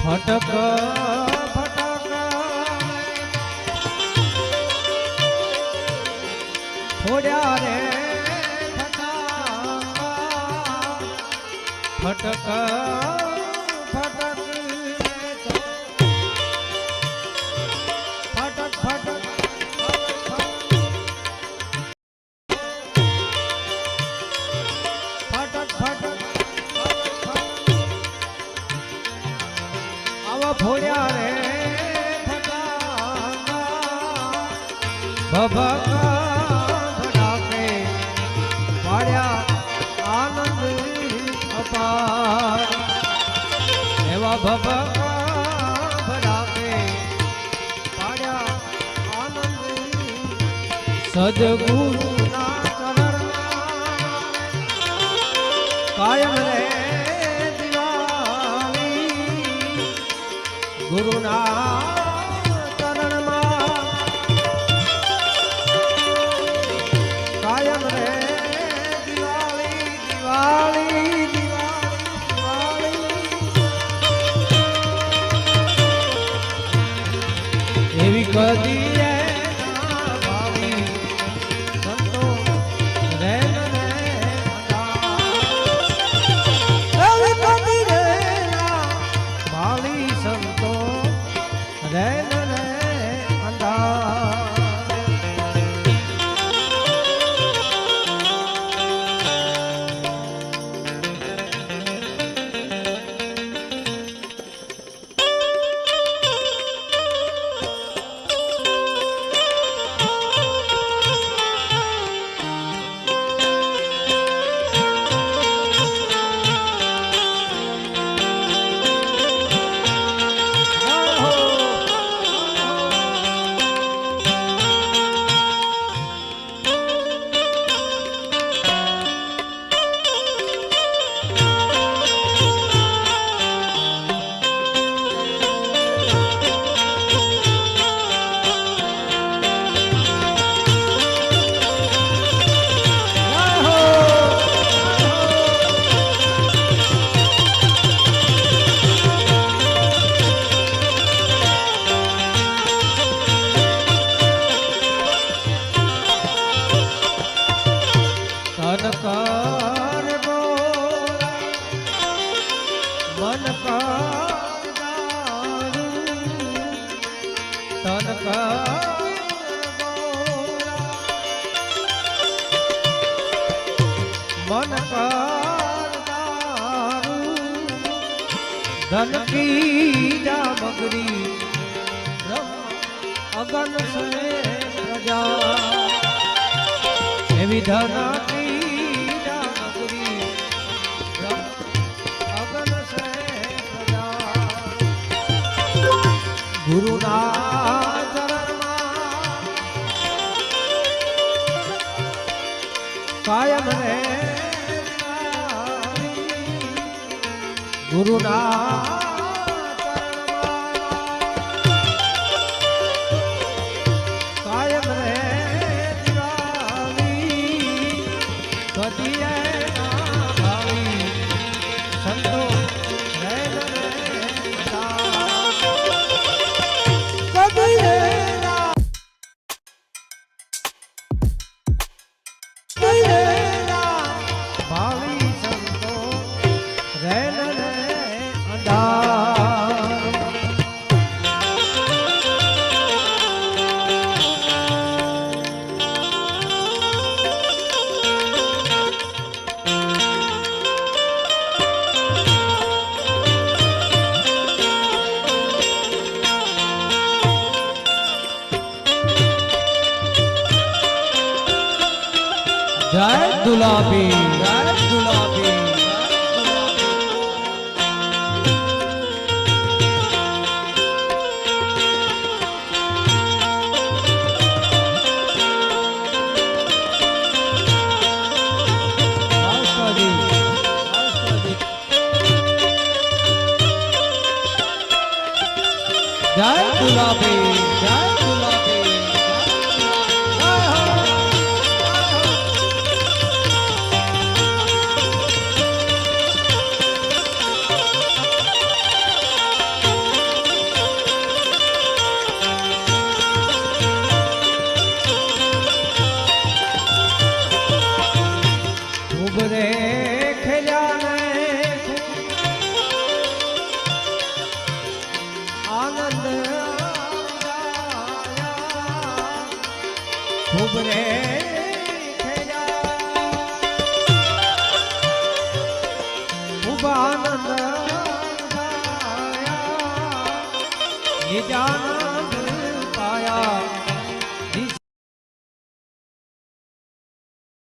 ફટક ફટક ફોડ્યા રે ફટક ફટક ફટક ફટક ફોડ્યા રે ભભક ભડાકે પાડ્યા આનંદ અપાર એવા ભભક ભડાકે પાડ્યા આનંદ સદગુરુના ચરણમાં કાયમ રે ગુરુના ચરણમાં કાયમ રે દિવાળી દિવાળી દિવાળી એવી કદી ભાવી સંતો રે ભાવી સંતો રેન રે અંધાર કર બોલા મન કર તન કર બોલા મન કર ધન કી જામગરી અગન સે પ્રજા એવી ધન ગુરુના ચરણમાં કાયમ રે ગુરુના ચરણમાં કાયમ રે દિવાળી કદી ભાવી સંતો ભાવી સંતો રેન રે અંધાર જય દુલાબી જય દુલાબી જય દુલાબી જય દુલાબી ખૂબ રે ખેલ્યા ને આનંદ આયા. ખૂબ રે ખેલ્યા ખૂબ આનંદ આયા. નિજાન